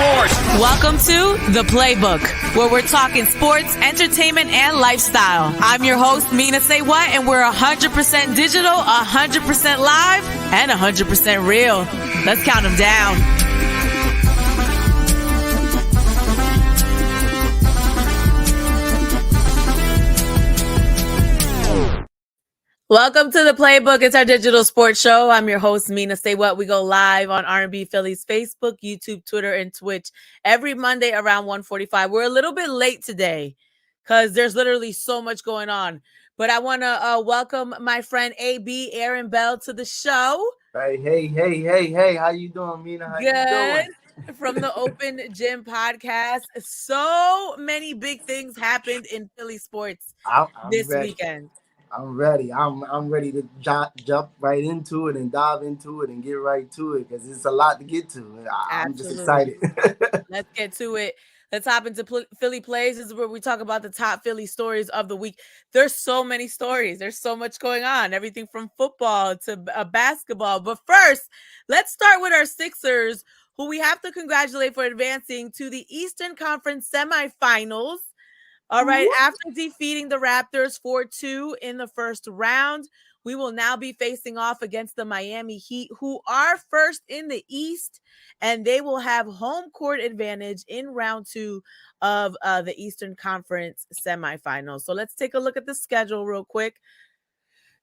sports. Welcome to The Playbook, where we're talking sports, entertainment, and lifestyle. I'm your host, Mina SayWhat, and we're 100% digital, 100% live, and 100% real. Let's count them down. Welcome to The Playbook. It's our digital sports show. I'm your host, Mina SayWhat. We go live on R&B Philly's Facebook, YouTube, Twitter, and Twitch every Monday around 1:45. We're a little bit late today because there's literally so much going on. But I want to welcome my friend AB Aaron Bell to the show. Hey. How you doing, Mina? How you doing? From the Open Gym podcast. So many big things happened in Philly sports this weekend. I'm ready. I'm ready to jump right into it and dive into it and get right to it because it's a lot to get to. I'm just excited. Let's get to it. Let's hop into Philly Plays. This is where we talk about the top Philly stories of the week. There's so many stories. There's so much going on. Everything from football to basketball. But first, let's start with our Sixers, who we have to congratulate for advancing to the Eastern Conference semifinals. All right, after defeating the Raptors 4-2 in the first round, we will now be facing off against the Miami Heat, who are first in the East, and they will have home court advantage in round 2 of the Eastern Conference semifinals. So let's take a look at the schedule real quick.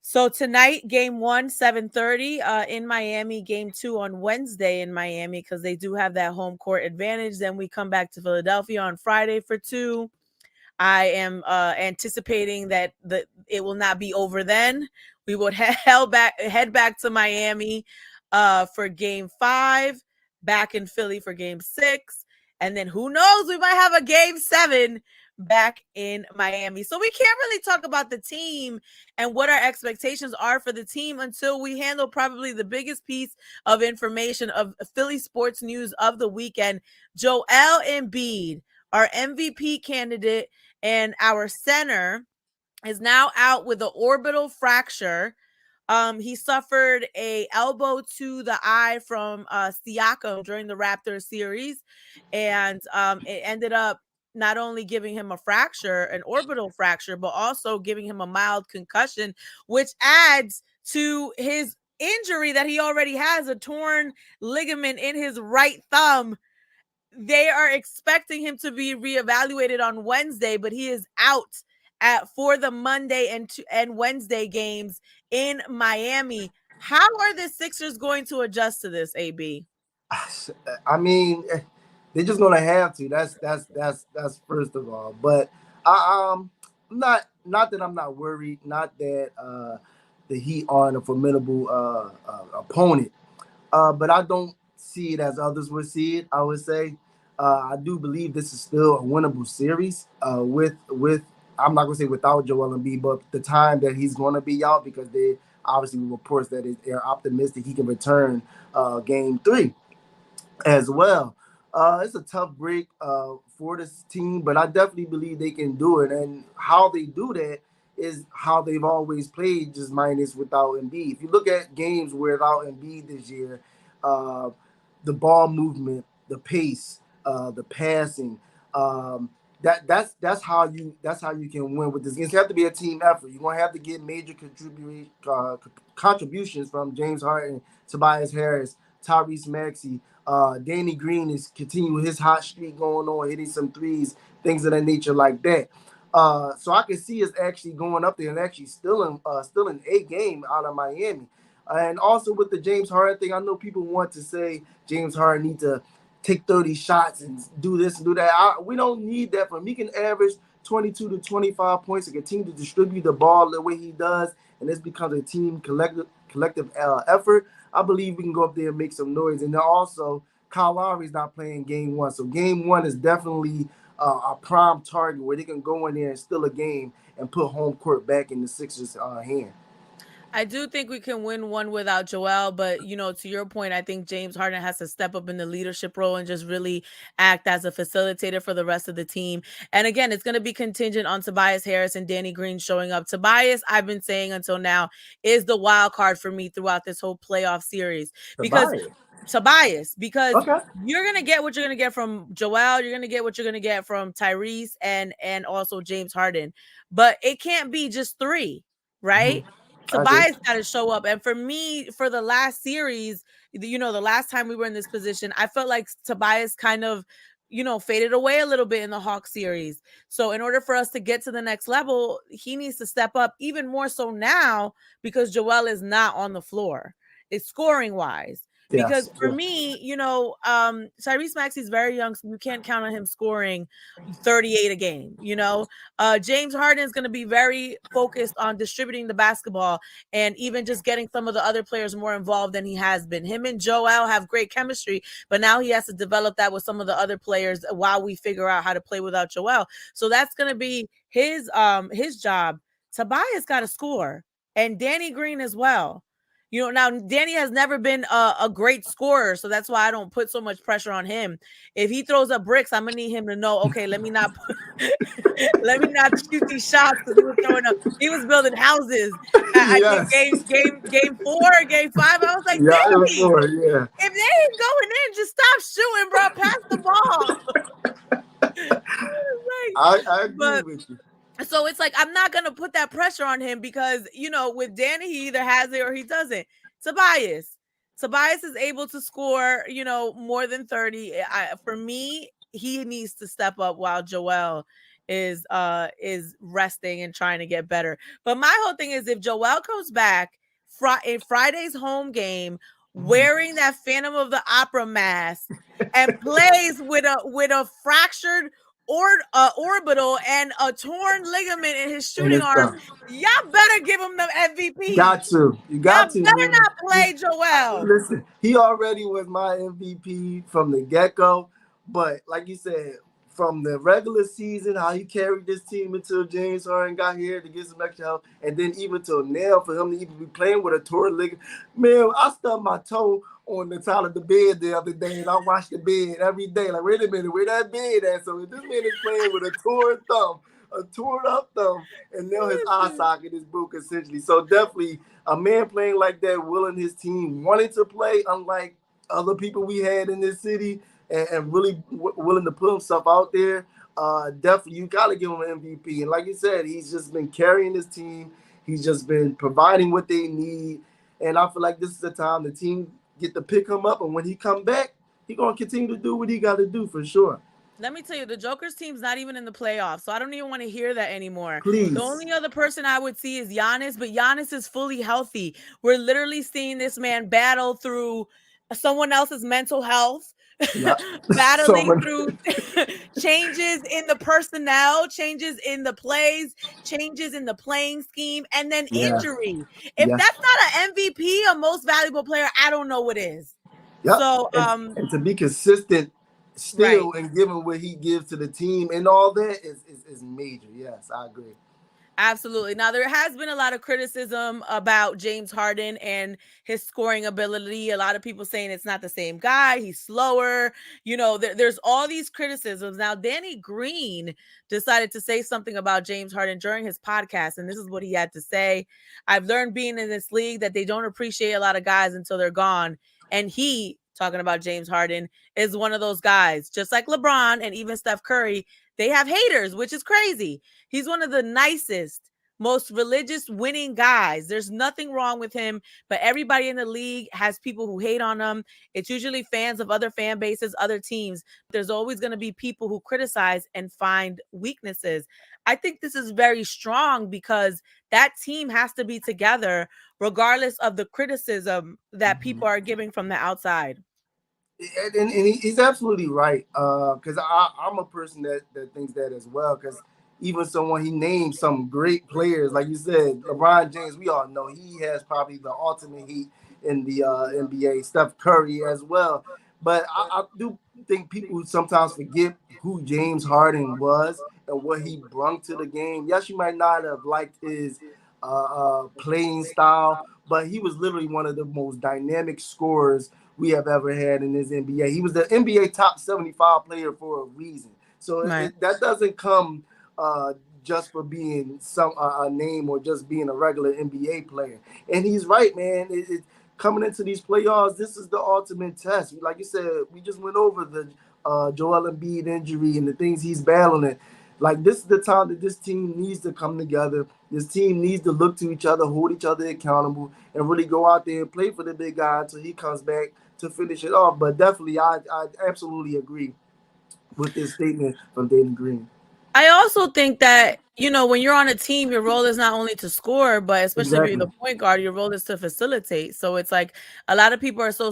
So tonight, game 1, 7:30 in Miami, game 2 on Wednesday in Miami, because they do have that home court advantage. Then we come back to Philadelphia on Friday for 2. I am anticipating that it will not be over then. We would head back to Miami for game 5, back in Philly for game 6, and then who knows, we might have a game 7 back in Miami. So we can't really talk about the team and what our expectations are for the team until we handle probably the biggest piece of information of Philly sports news of the weekend. Joel Embiid, our MVP candidate and our center, is now out with an orbital fracture. He suffered a elbow to the eye from Siakam during the Raptors series, and it ended up not only giving him a fracture, an orbital fracture, but also giving him a mild concussion, which adds to his injury that he already has, a torn ligament in his right thumb. They are expecting him to be reevaluated on Wednesday, but he is out for the Monday and Wednesday games in Miami. How are the Sixers going to adjust to this, AB? I mean, they're just gonna have to. That's first of all. But I'm not that I'm not worried. Not that the Heat aren't a formidable opponent. But I don't see it as others would see it. I would say I do believe this is still a winnable series with I'm not gonna say without Joel Embiid, but the time that he's going to be out, because they obviously reports that they're optimistic he can return game 3 as well. It's a tough break for this team, but I definitely believe they can do it. And how they do that is how they've always played, just minus without Embiid. If you look at games without Embiid this year, the ball movement, the pace, the passing, that's how you can win with this game. It's have to be a team effort. You're gonna have to get major contributions from James Harden, Tobias Harris, Tyrese Maxey. Danny Green is continuing his hot streak going on, hitting some threes, things of that nature like that. So I can see us actually going up there and actually still in a game out of Miami. And also with the James Harden thing, I know people want to say James Harden needs to take 30 shots and do this and do that. We don't need that from him. He can average 22 to 25 points and continue to distribute the ball the way he does, and this becomes a team collective effort. I believe we can go up there and make some noise. And then also, Kyle Lowry's not playing game 1. So game 1 is definitely a prime target where they can go in there and steal a game and put home court back in the Sixers' hand. I do think we can win one without Joel, but, to your point, I think James Harden has to step up in the leadership role and just really act as a facilitator for the rest of the team. And again, it's going to be contingent on Tobias Harris and Danny Green showing up. Tobias, I've been saying until now, is the wild card for me throughout this whole playoff series. Because Tobias, because Okay. you're gonna get what you're gonna get from Joel. You're gonna get what you're gonna get from Tyrese and also James Harden. But it can't be just three, right? I agree. Tobias got to show up. And for me, for the last series, the last time we were in this position, I felt like Tobias kind of, faded away a little bit in the Hawks series. So in order for us to get to the next level, he needs to step up even more so now because Joel is not on the floor. It's scoring wise. Because Yes. for me, Tyrese Maxey's very young, so you can't count on him scoring 38 a game. James Harden is going to be very focused on distributing the basketball and even just getting some of the other players more involved than he has been. Him and Joel have great chemistry, but now he has to develop that with some of the other players while we figure out how to play without Joel. So that's going to be his job. Tobias got to score, and Danny Green as well. Now Danny has never been a great scorer, so that's why I don't put so much pressure on him. If he throws up bricks, I'm gonna need him to know, okay, let me not shoot these shots because he was building houses. I think Yes. game 4, game 5. I was like, Yeah, it was Danny, for yeah. if they ain't going in, just stop shooting, bro. Pass the ball. I agree But with you. so it's like I'm not gonna put that pressure on him because with Danny he either has it or he doesn't. Tobias is able to score more than 30. For me, he needs to step up while Joel is resting and trying to get better. But my whole thing is if Joel comes back in Friday's home game wearing that Phantom of the Opera mask and plays with a fractured orbital and a torn ligament in his And shooting it's arm, y'all better give him the MVP. got to. You got Y'all to. better not play Joel. Listen, he already was my MVP from the get-go. But like you said, from the regular season, how he carried this team until James Harden got here to get some extra help, and then even till now, for him to even be playing with a torn ligament. Man, I stubbed my toe on the side of the bed the other day, and I watched the bed every day. Like, wait a minute, where that bed at? So if this man is playing with a torn thumb, a torn up thumb, and now his eye socket is broken essentially. So definitely a man playing like that, willing his team, wanting to play, unlike other people we had in this city, and really willing to put himself out there. Definitely, you got to give him an MVP. And like you said, he's just been carrying his team. He's just been providing what they need. And I feel like this is the time the team get to pick him up. And when he come back, he's going to continue to do what he got to do for sure. Let me tell you, the Joker's team's not even in the playoffs, so I don't even want to hear that anymore. The Please. only other person I would see is Giannis, but Giannis is fully healthy. We're literally seeing this man battle through someone else's mental health, Yeah. battling So through changes in the personnel, changes in the plays, changes in the playing scheme, and then yeah. injury. If Yeah. that's not an MVP, a most valuable player, I don't know what is. Yep. So, And to be consistent right. still and giving what he gives to the team and all that is major. Yes, I agree. Absolutely. Now, there has been a lot of criticism about James Harden and his scoring ability. A lot of people saying it's not the same guy. He's slower. There's all these criticisms. Now, Danny Green decided to say something about James Harden during his podcast, and this is what he had to say. I've learned being in this league that they don't appreciate a lot of guys until they're gone. And he, talking about James Harden, is one of those guys. Just like LeBron and even Steph Curry, they have haters, which is crazy. He's one of the nicest, most religious, winning guys. There's nothing wrong with him, but everybody in the league has people who hate on him. It's usually fans of other fan bases, other teams. There's always going to be people who criticize and find weaknesses. I think this is very strong because that team has to be together regardless of the criticism that people are giving from the outside. And he's absolutely right. Because I'm a person that thinks that as well. Because even someone he named some great players, like you said, LeBron James. We all know he has probably the ultimate heat in the NBA. Steph Curry as well. But I do think people sometimes forget who James Harden was and what he brought to the game. Yes, you might not have liked his playing style, but he was literally one of the most dynamic scorers we have ever had in this NBA. He was the NBA top 75 player for a reason. So Right. that doesn't come just for being a name or just being a regular NBA player. And he's right, man. coming into these playoffs, this is the ultimate test. Like you said, we just went over the Joel Embiid injury and the things he's battling. Like, this is the time that this team needs to come together. This team needs to look to each other, hold each other accountable, and really go out there and play for the big guy until he comes back to finish it off. But definitely, I absolutely agree with this statement from Danny Green. I also think that, when you're on a team, your role is not only to score, but especially if you're the point guard, your role is to facilitate. So it's like a lot of people are so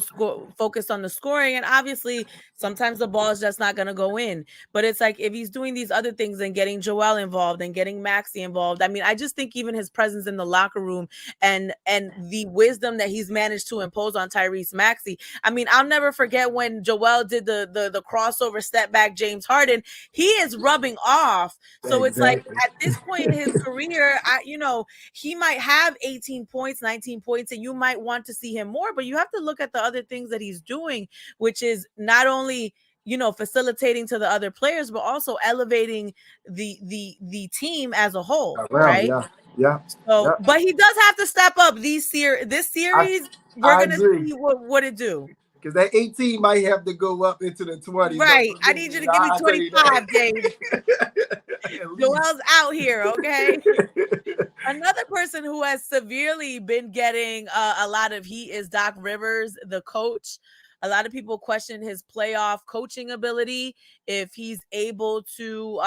focused on the scoring, and obviously sometimes the ball is just not going to go in. But it's like if he's doing these other things and getting Joel involved and getting Maxey involved, I mean, I just think even his presence in the locker room and the wisdom that he's managed to impose on Tyrese Maxey. I mean, I'll never forget when Joel did the crossover step back James Harden. He is rubbing off. So it's like at this point in his career, he might have 18 points, 19 points, and you might want to see him more, but you have to look at the other things that he's doing, which is not only, facilitating to the other players, but also elevating the team as a whole, right? Yeah. So, but he does have to step up this series. We're going to see what it do. Because that 18 might have to go up into the 20s. Right. I need you to give me 25, James. Joel's out here, okay? Another person who has severely been getting a lot of heat is Doc Rivers, the coach. A lot of people question his playoff coaching ability, if he's able to,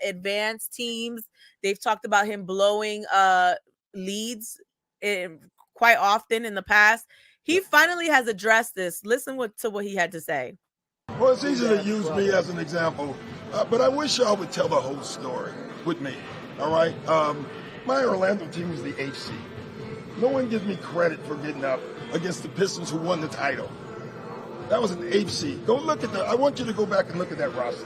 advance teams. They've talked about him blowing leads quite often in the past. He finally has addressed this. Listen to what he had to say. Well, it's easy to use me as an example, but I wish y'all would tell the whole story with me, all right? My Orlando team was the 8th seed. No one gives me credit for getting up against the Pistons who won the title. That was an 8th seed. Go look at that. I want you to go back and look at that roster.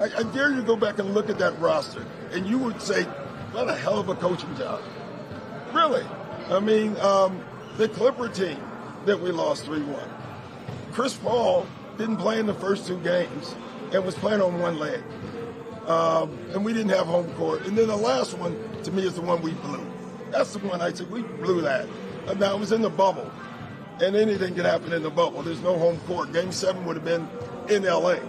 I dare you to go back and look at that roster, and you would say, what a hell of a coaching job. Really. I mean, the Clipper team that we lost 3-1. Chris Paul didn't play in the first 2 games and was playing on one leg. And we didn't have home court. And then the last one, to me, is the one we blew. That's the one I said, we blew that. Now, it was in the bubble, and anything can happen in the bubble. There's no home court. Game 7 would have been in L.A.,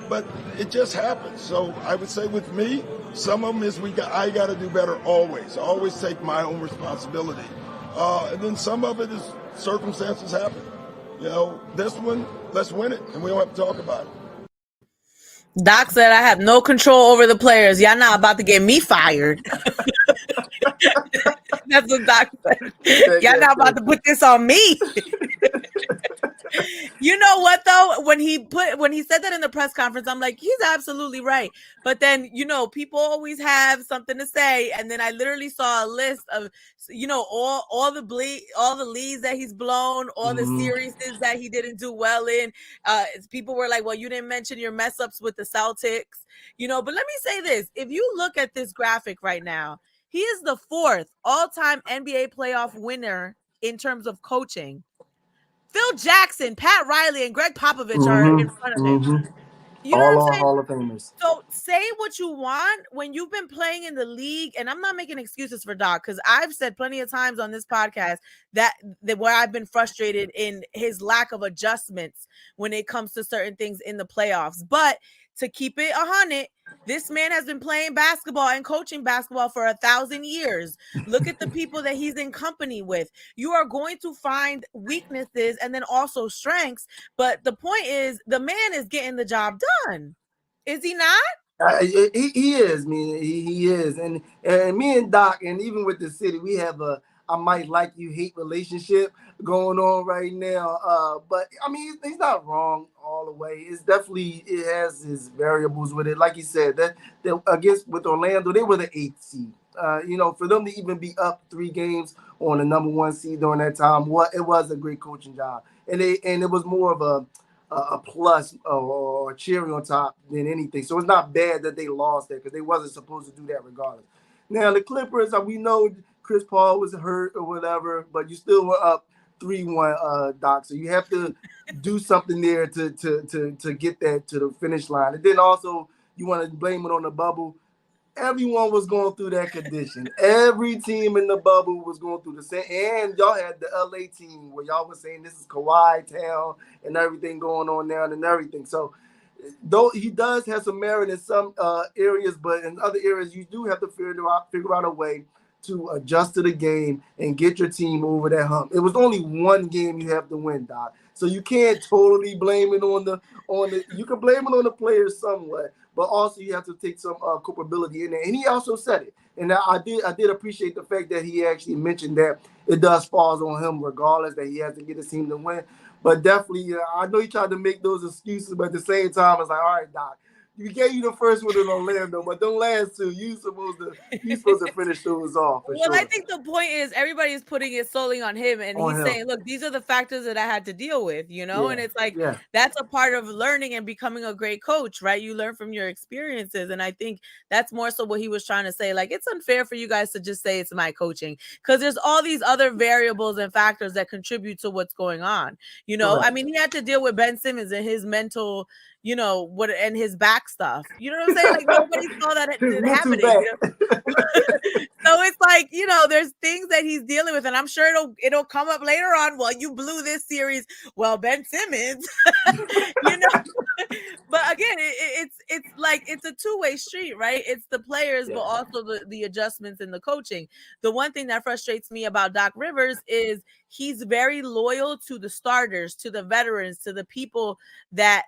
But it just happened. So I would say with me, some of them is I got to do better always. I always take my own responsibility. And then some of it is circumstances happen. This one, let's win it, and we don't have to talk about it. Doc said, I have no control over the players. Y'all not about to get me fired. That's what Doc said. Y'all not about to put this on me. You know what, though? When he said that in the press conference, I'm like, he's absolutely right. But then, people always have something to say. And then I literally saw a list of, all the leads that he's blown, all the series that he didn't do well in. People were like, well, you didn't mention your mess ups with the Celtics, but let me say this. If you look at this graphic right now, he is the 4th all-time NBA playoff winner in terms of coaching. Phil Jackson, Pat Riley, and Greg Popovich are in front of him. You know all what I'm our saying? Hall of Famers. So say what you want when you've been playing in the league, and I'm not making excuses for Doc, because I've said plenty of times on this podcast that where I've been frustrated in his lack of adjustments when it comes to certain things in the playoffs. But to keep it 100, this man has been playing basketball and coaching basketball for 1,000 years. Look at the people that he's in company with. You are going to find weaknesses and then also strengths. But the point is, the man is getting the job done. Is he not? He is, man. He is. And me and Doc, and even with the city, we have a I might like you hate relationship going on right now. But I mean, he's not wrong all the way. It has his variables with it. Like you said, that against with Orlando, they were the 8th seed. For them to even be up 3 games on the number 1 seed during that time, it was a great coaching job, and it was more of a plus or a cherry on top than anything. So it's not bad that they lost that, because they wasn't supposed to do that regardless. Now the Clippers, we know Chris Paul was hurt or whatever, but you still were up 3-1, Doc. So you have to do something there to get that to the finish line. And then also you want to blame it on the bubble. everyone was going through that condition. Every team in the bubble was going through the same. And y'all had the LA team where y'all was saying this is Kawhi town and everything going on now and everything. So, though he does have some merit in some areas, but in other areas you do have to figure out a way to adjust to the game and get your team over that hump. It was only one game you have to win, Doc. So you can't totally blame it on the you can blame it on the players somewhat, but also you have to take some culpability in there. And he also said it. And I did appreciate the fact that he actually mentioned that it does fall on him regardless, that he has to get his team to win. But definitely, I know he tried to make those excuses, but at the same time, it's like, all right, Doc, we gave you the first one in Orlando, but them last two, you supposed to finish those off. Well, sure. I think the point is everybody is putting it solely on him, and he's saying, "Look, these are the factors that I had to deal with," and it's like that's a part of learning and becoming a great coach, right? You learn from your experiences, and I think that's more so what he was trying to say. Like, it's unfair for you guys to just say it's my coaching because there's all these other variables and factors that contribute to what's going on. I mean, he had to deal with Ben Simmons and his mental. And his back stuff. You know what I'm saying? Like nobody saw that happening. So it's like, there's things that he's dealing with, and I'm sure it'll come up later on. Well, you blew this series. Well, Ben Simmons, But again, it's like it's a two-way street, right? It's the players, but also the adjustments in the coaching. The one thing that frustrates me about Doc Rivers is he's very loyal to the starters, to the veterans, to the people that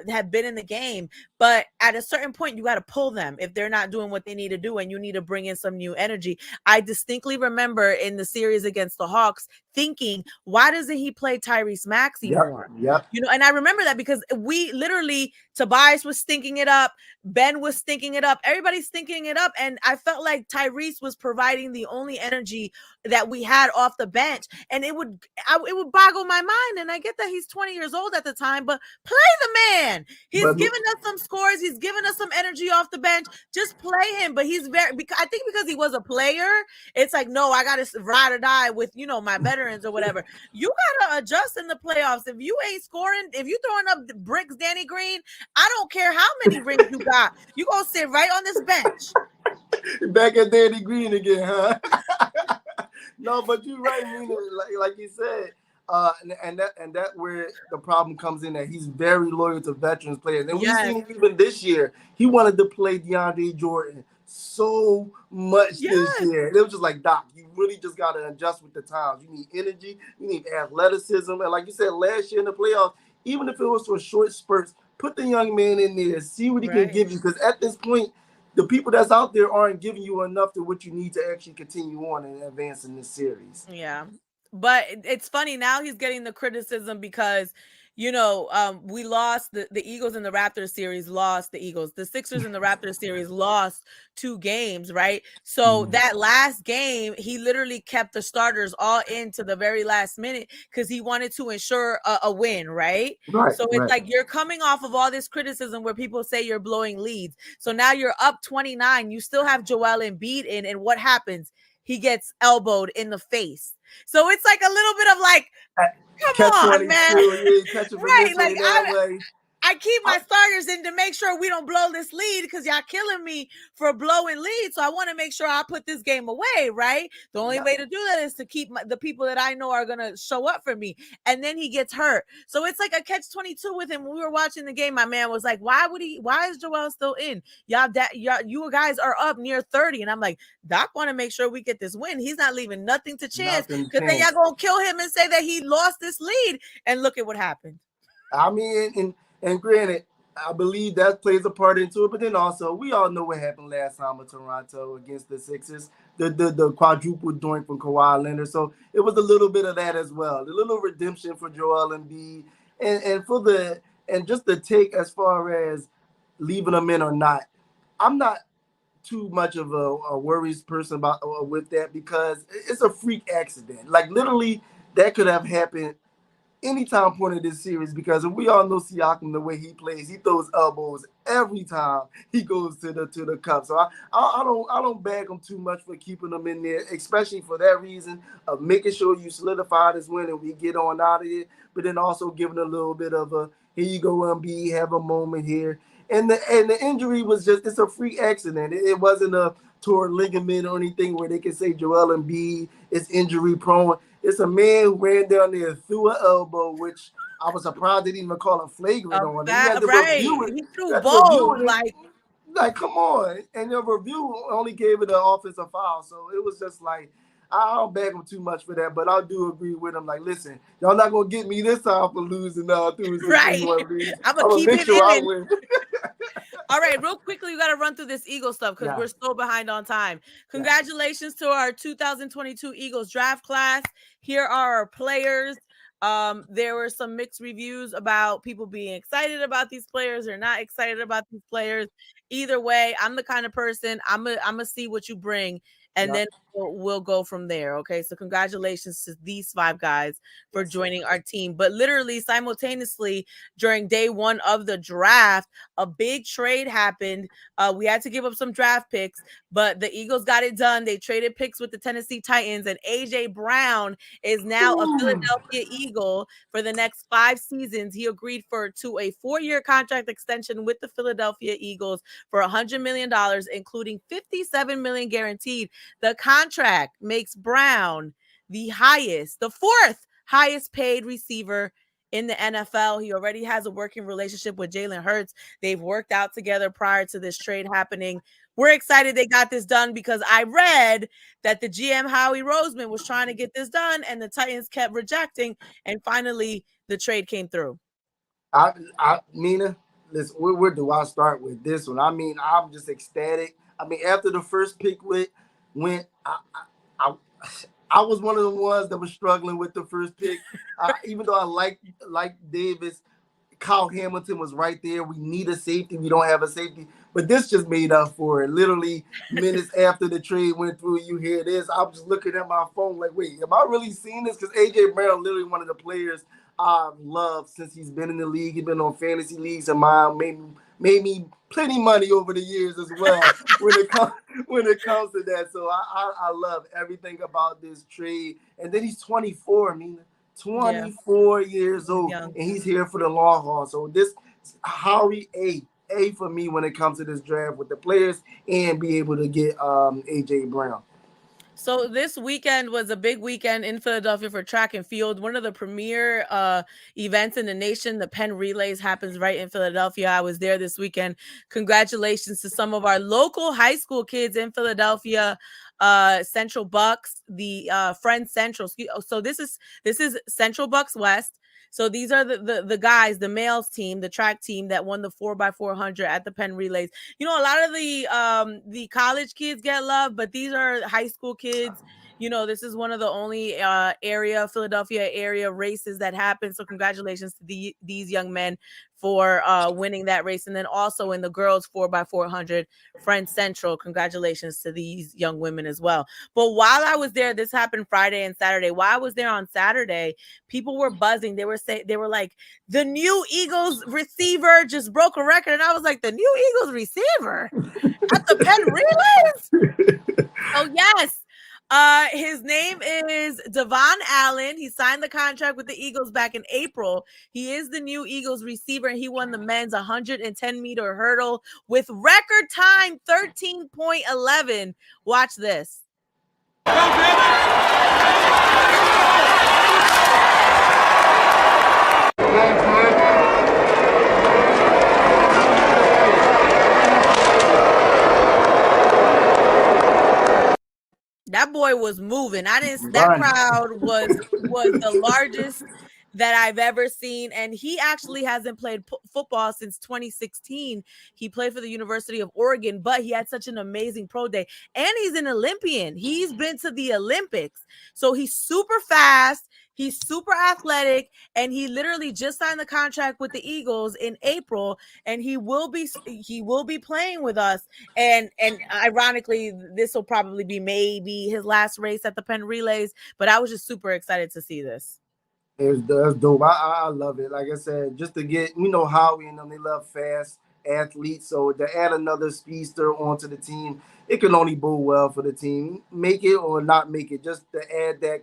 have been in the game. But at a certain point, you got to pull them if they're not doing what they need to do, and you need to bring in some new energy. I distinctly remember in the series against the Hawks thinking, why doesn't he play Tyrese Maxey more? And I remember that because we literally, Tobias was stinking it up, Ben was stinking it up, everybody's stinking it up, and I felt like Tyrese was providing the only energy that we had off the bench, and it would boggle my mind. And I get that he's 20 years old at the time, but play the man. He's giving us some scores, he's giving us some energy off the bench. Just play him. But he's I think because he was a player, it's like, no, I gotta ride or die with my veterans or whatever. You gotta adjust in the playoffs. If you ain't scoring, if you throwing up bricks, Danny Green, I don't care how many rings you got, you gonna sit right on this bench. Back at Danny Green again, huh? No, but you're right, Mina. Like you said, and that where the problem comes in, that he's very loyal to veterans players. And we've seen even this year, he wanted to play DeAndre Jordan so much this year. It was just like, Doc, you really just got to adjust with the times. You need energy, you need athleticism. And like you said, last year in the playoffs, even if it was for short spurts, put the young man in there, see what he can give you. Because at this point, the people that's out there aren't giving you enough to what you need to actually continue on and advance in this series. Yeah. But it's funny, now he's getting the criticism because, we lost the Eagles in the Raptors series, lost the Eagles. The Sixers in the Raptors series lost 2 games, right? So that last game, he literally kept the starters all into the very last minute because he wanted to ensure a win, right? So it's like you're coming off of all this criticism where people say you're blowing leads. So now you're up 29. You still have Joel Embiid in, and what happens? He gets elbowed in the face. So it's like a little bit of like, come on, man. Right. Like I keep my starters in to make sure we don't blow this lead because y'all killing me for blowing lead. So I want to make sure I put this game away, right? The only way to do that is to keep the people that I know are going to show up for me. And then he gets hurt. So it's like a catch-22 with him. When we were watching the game, my man was like, why is Joel still in? You guys are up near 30. And I'm like, Doc want to make sure we get this win. He's not leaving nothing to chance because then y'all going to kill him and say that he lost this lead. And look at what happened. I mean, and granted, I believe that plays a part into it, but then also we all know what happened last time with Toronto against the Sixers, the quadruple joint from Kawhi Leonard. So it was a little bit of that as well, a little redemption for Joel Embiid, and just the take as far as leaving them in or not. I'm not too much of a worries person about with that because it's a freak accident. Like literally, that could have happened anytime point of this series because we all know Siakam, the way he plays, he throws elbows every time he goes to the cup. So I don't bag him too much for keeping them in there, especially for that reason of making sure you solidify this win and we get on out of it, but then also giving a little bit of a here you go, Embiid, have a moment here. And the injury was it's a freak accident. It wasn't a torn ligament or anything where they can say Joel Embiid is injury prone. It's a man who ran down there through an elbow, which I was surprised they didn't even call a flagrant on. And you had to Right. review it. He threw You had to review both. it. Like, come on. And the review only gave it an offensive foul. So it was just like, I don't bag him too much for that, but I do agree with him. Like, listen, y'all not going to get me this time for losing Tuesday. Right. I'm going to keep make it sure I in. win. All right, real quickly, we got to run through this Eagles stuff because we're so behind on time. Congratulations to our 2022 Eagles draft class. Here are our players. There were some mixed reviews about people being excited about these players or not excited about these players. Either way, I'm the kind of person I'm gonna see what you bring, and then we'll go from there. Okay, so congratulations to these 5 guys for joining our team. But literally simultaneously during day 1 of the draft, a big trade happened. We had to give up some draft picks, but the Eagles got it done. They traded picks with the Tennessee Titans, and AJ Brown is now a Philadelphia Eagle for the next 5 seasons. He agreed to a 4-year contract extension with the Philadelphia Eagles for $100 million, including $57 million guaranteed. The contract makes Brown the 4th highest paid receiver in the NFL. He already has a working relationship with Jalen Hurts. They've worked out together prior to this trade happening. We're excited they got this done because I read that the GM Howie Roseman was trying to get this done and the Titans kept rejecting, and finally the trade came through. Mina, listen, where do I start with this one? I mean, I'm just ecstatic. I mean, after the first pick went, I was one of the ones that was struggling with the first pick. Even though I like Davis, Kyle Hamilton was right there. We need a safety. We don't have a safety. But this just made up for it. Literally minutes after the trade went through, you hear this. I was just looking at my phone like, wait, am I really seeing this? Because A.J. Brown, literally one of the players I've loved since he's been in the league. He's been on fantasy leagues and mine. Made me plenty money over the years as well when it comes to that. So I love everything about this trade. And then he's 24, Mina. 24 years old, and he's here for the long haul. So this Howie A for me when it comes to this draft with the players and be able to get AJ Brown. So this weekend was a big weekend in Philadelphia for track and field. One of the premier events in the nation, the Penn Relays, happens right in Philadelphia. I was there this weekend. Congratulations to some of our local high school kids in Philadelphia. Central Bucks, the Friends Central. So this is Central Bucks West. So these are the guys, the males team, the track team that won the 4x400 at the Penn Relays. You know, a lot of the college kids get love, but these are high school kids. You know, this is one of the only Philadelphia area races that happen. So congratulations to these young men for winning that race. And then also in the girls 4x400 Friends Central, congratulations to these young women as well. But while I was there, this happened Friday and Saturday. While I was there on Saturday, people were buzzing. They were like, the new Eagles receiver just broke a record. And I was like, the new Eagles receiver at the Penn Relays? Oh, yes. His name is Devon Allen. He signed the contract with the Eagles back in April. He is the new Eagles receiver, and he won the men's 110-meter hurdle with record time 13.11. Watch this. That boy was moving. That crowd was the largest that I've ever seen. And he actually hasn't played football since 2016. He played for the University of Oregon, but he had such an amazing pro day. And he's an Olympian. He's been to the Olympics. So he's super fast. He's super athletic, and he literally just signed the contract with the Eagles in April, and he will be playing with us. And ironically, this will probably be maybe his last race at the Penn Relays, but I was just super excited to see this. That's dope. I love it. Like I said, just to get, Howie and them, they love fast athletes. So to add another speedster onto the team, it can only bode well for the team. Make it or not make it, just to add that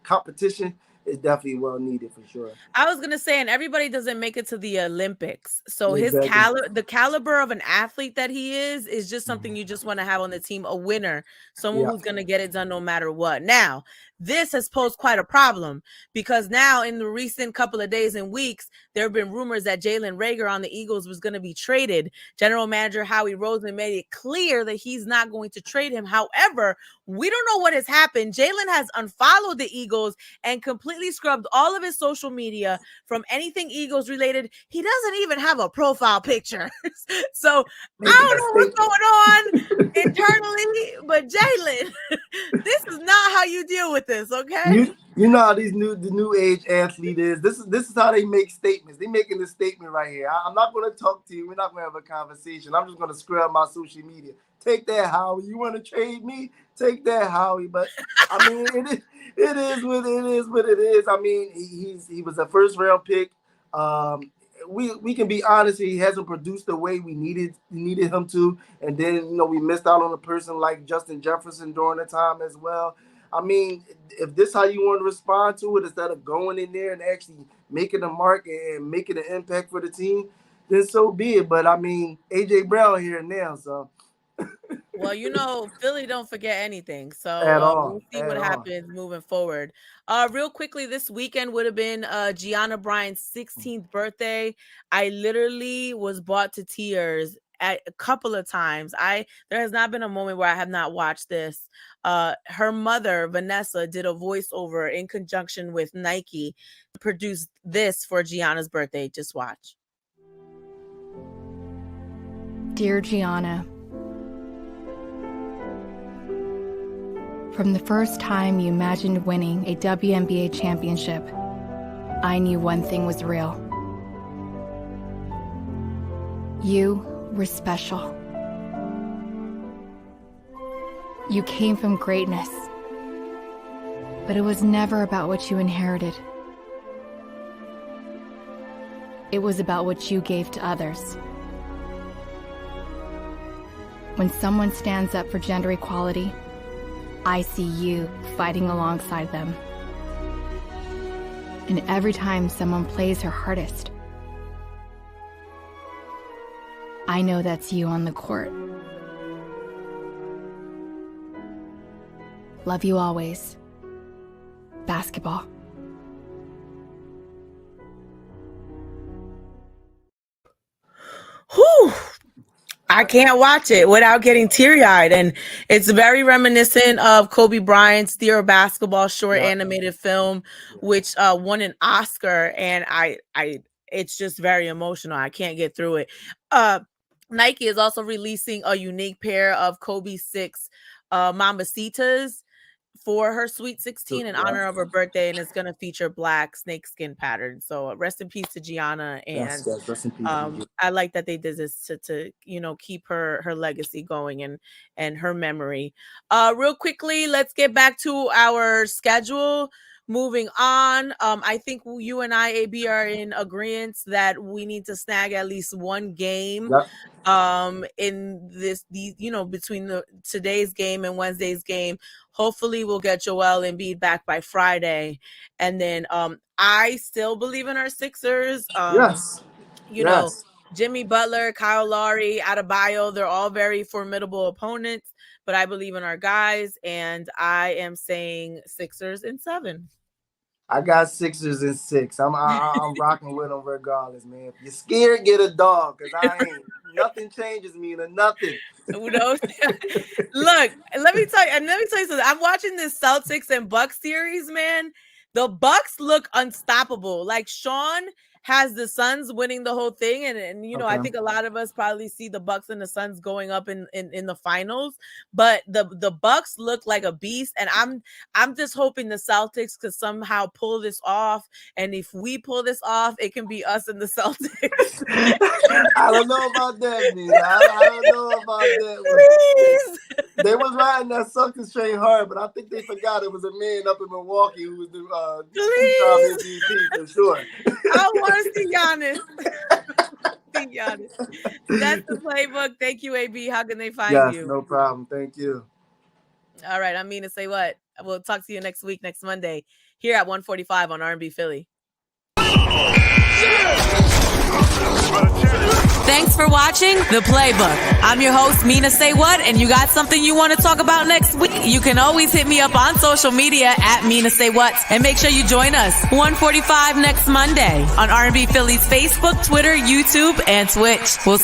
competition it's definitely well needed for sure. I was gonna say, and everybody doesn't make it to the Olympics. So Exactly. the caliber of an athlete that he is just something you just want to have on the team, a winner, someone Yeah. who's gonna get it done no matter what. Now, this has posed quite a problem because now in the recent couple of days and weeks, there have been rumors that Jalen Reagor on the Eagles was going to be traded. General Manager Howie Roseman made it clear that he's not going to trade him. However, we don't know what has happened. Jalen has unfollowed the Eagles and completely scrubbed all of his social media from anything Eagles related. He doesn't even have a profile picture. So I don't know what's going on internally, but Jalen, this is not how you deal with this, okay? You know how the new age athlete is. This is how they make statements. They making this statement right here. I'm not going to talk to you. We're not going to have a conversation. I'm just going to scrub my social media. Take that, Howie. You want to trade me? Take that, Howie. But I mean, it is what it is. I mean, he was a first round pick. We can be honest. He hasn't produced the way we needed him to. And then we missed out on a person like Justin Jefferson during the time as well. I mean, if this is how you want to respond to it, instead of going in there and actually making a mark and making an impact for the team, then so be it. But I mean, AJ Brown here now, so. Well, Philly don't forget anything. So we'll see what happens moving forward. Real quickly, this weekend would have been Gianna Bryant's 16th birthday. I literally was brought to tears a couple of times. There has not been a moment where I have not watched this. Her mother, Vanessa, did a voiceover in conjunction with Nike, produced this for Gianna's birthday. Just watch. Dear Gianna, from the first time you imagined winning a WNBA championship, I knew one thing was real. You were special. You came from greatness, but it was never about what you inherited. It was about what you gave to others. When someone stands up for gender equality, I see you fighting alongside them. And every time someone plays her hardest, I know that's you on the court. Love you always. Basketball. Whew. I can't watch it without getting teary-eyed, and it's very reminiscent of Kobe Bryant's Dear Basketball short animated film, which won an Oscar, and it's just very emotional. I can't get through it. Nike is also releasing a unique pair of Kobe 6 Mambasitas for her Sweet 16 in honor of her birthday, and it's going to feature black snakeskin pattern. So rest in peace to Gianna, and rest in peace. I like that they did this to keep her legacy going and her memory. Real quickly, let's get back to our schedule. Moving on, I think you and I, AB, are in agreement that we need to snag at least one game in between today's game and Wednesday's game. Hopefully we'll get Joel Embiid back by Friday. And then I still believe in our Sixers. Jimmy Butler, Kyle Lowry, Adebayo, they're all very formidable opponents, but I believe in our guys, and I am saying Sixers in 7. I got Sixers in 6. I'm rocking with them regardless, man. If you're scared, get a dog, because I ain't. Nothing changes me to nothing. Look, let me tell you something. I'm watching this Celtics and Bucks series, man. The Bucks look unstoppable. Like, Sean has the Suns winning the whole thing, and I think a lot of us probably see the Bucks and the Suns going up in the finals, but the Bucks look like a beast, and I'm just hoping the Celtics could somehow pull this off, and if we pull this off, it can be us and the Celtics. I don't know about that, man. I don't know about that. Please. They was riding that Celtics train hard, but I think they forgot it was a man up in Milwaukee who was the two-time MVP for sure. I want to see Giannis. That's the playbook. Thank you, AB. How can they find you? Yes, no problem. Thank you. All right. I'm Mina SayWhat. We'll talk to you next week, next Monday, here at 145 on R&B Philly. Thanks for watching The Playbook. I'm your host, Mina SayWhat, and you got something you want to talk about next week? You can always hit me up on social media at Mina SayWhat, and make sure you join us 145 next Monday on R&B Philly's Facebook, Twitter, YouTube, and Twitch. We'll see